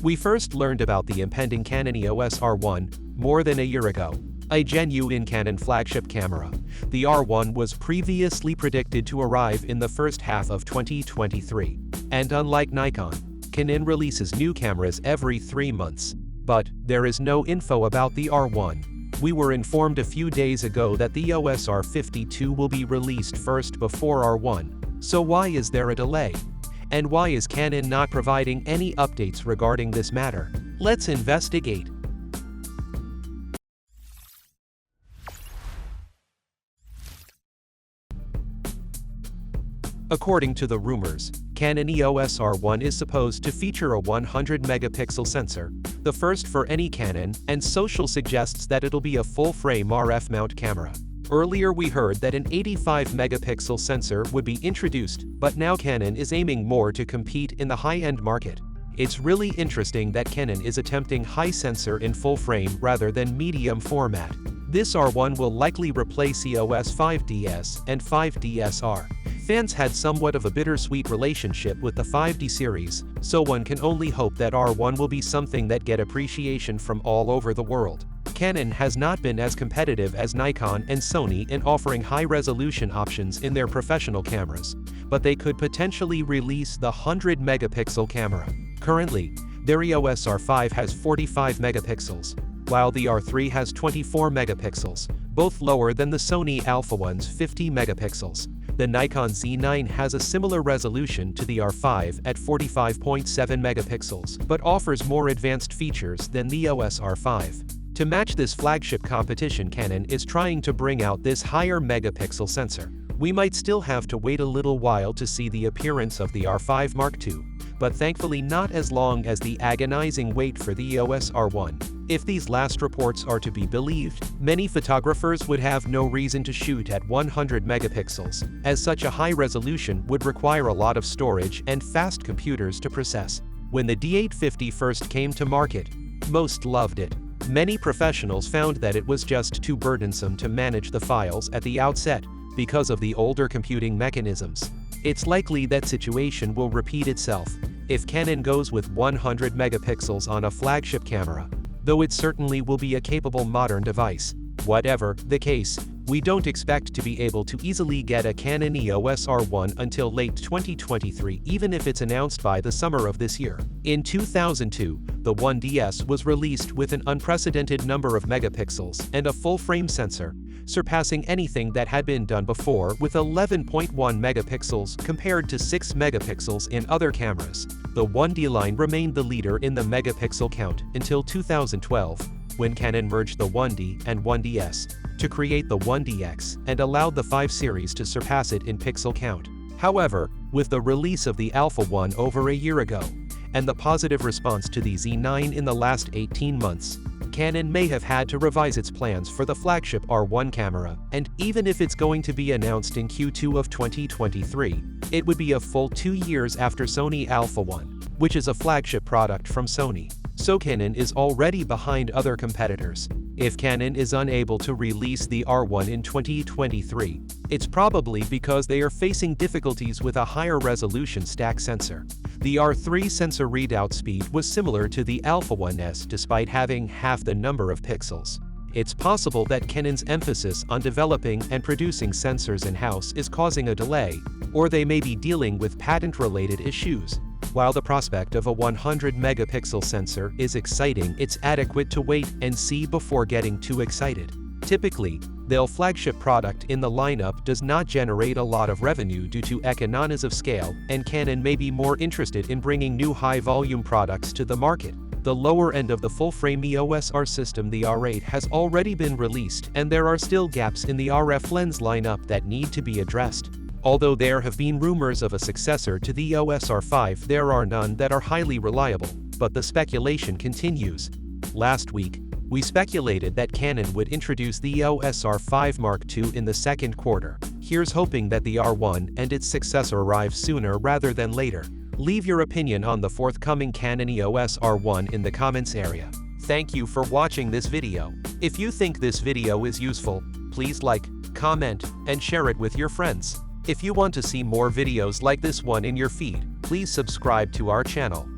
We first learned about the impending Canon EOS R1 more than a year ago, a genuine Canon flagship camera. The R1 was previously predicted to arrive in the first half of 2023, and unlike Nikon, Canon releases new cameras every 3 months. But there is no info about the R1. We were informed a few days ago that the EOS R52 will be released first before R1, so why is there a delay? And why is Canon not providing any updates regarding this matter? Let's investigate. According to the rumors, Canon EOS R1 is supposed to feature a 100 megapixel sensor, the first for any Canon, and Social suggests that it'll be a full-frame RF mount camera. Earlier we heard that an 85 megapixel sensor would be introduced, but now Canon is aiming more to compete in the high-end market. It's really interesting that Canon is attempting high sensor in full frame rather than medium format. This R1 will likely replace EOS 5DS and 5DSR. Fans had somewhat of a bittersweet relationship with the 5D series, so one can only hope that R1 will be something that get appreciation from all over the world. Canon has not been as competitive as Nikon and Sony in offering high-resolution options in their professional cameras, but they could potentially release the 100 megapixel camera. Currently, their EOS R5 has 45 megapixels, while the R3 has 24 megapixels, both lower than the Sony Alpha One's 50 megapixels. The Nikon Z9 has a similar resolution to the R5 at 45.7 megapixels, but offers more advanced features than the EOS R5. To match this flagship competition, Canon is trying to bring out this higher megapixel sensor. We might still have to wait a little while to see the appearance of the R5 Mark II, but thankfully not as long as the agonizing wait for the EOS R1. If these last reports are to be believed, many photographers would have no reason to shoot at 100 megapixels, as such a high resolution would require a lot of storage and fast computers to process. When the D850 first came to market, most loved it. Many professionals found that it was just too burdensome to manage the files at the outset because of the older computing mechanisms. It's likely that situation will repeat itself if Canon goes with 100 megapixels on a flagship camera, though it certainly will be a capable modern device. Whatever the case, we don't expect to be able to easily get a Canon EOS R1 until late 2023, even if it's announced by the summer of this year. In 2002, the 1DS was released with an unprecedented number of megapixels and a full-frame sensor, surpassing anything that had been done before with 11.1 megapixels compared to 6 megapixels in other cameras. The 1D line remained the leader in the megapixel count until 2012, when Canon merged the 1D and 1DS to create the 1DX and allowed the 5 series to surpass it in pixel count. However, with the release of the Alpha One over a year ago, and the positive response to the Z9 in the last 18 months, Canon may have had to revise its plans for the flagship R1 camera, and even if it's going to be announced in Q2 of 2023, it would be a full 2 years after Sony Alpha One, which is a flagship product from Sony. So Canon is already behind other competitors. If Canon is unable to release the R1 in 2023, it's probably because they are facing difficulties with a higher resolution stack sensor. The R3 sensor readout speed was similar to the Alpha 1S despite having half the number of pixels. It's possible that Canon's emphasis on developing and producing sensors in-house is causing a delay, or they may be dealing with patent-related issues. While the prospect of a 100 megapixel sensor is exciting, it's adequate to wait and see before getting too excited. Typically, their flagship product in the lineup does not generate a lot of revenue due to economies of scale, and Canon may be more interested in bringing new high-volume products to the market. The lower end of the full-frame EOS R system, the R8, has already been released, and there are still gaps in the RF lens lineup that need to be addressed. Although there have been rumors of a successor to the EOS R5, there are none that are highly reliable, but the speculation continues. Last week, we speculated that Canon would introduce the EOS R5 Mark II in the second quarter. Here's hoping that the R1 and its successor arrive sooner rather than later. Leave your opinion on the forthcoming Canon EOS R1 in the comments area. Thank you for watching this video. If you think this video is useful, please like, comment, and share it with your friends. If you want to see more videos like this one in your feed, please subscribe to our channel.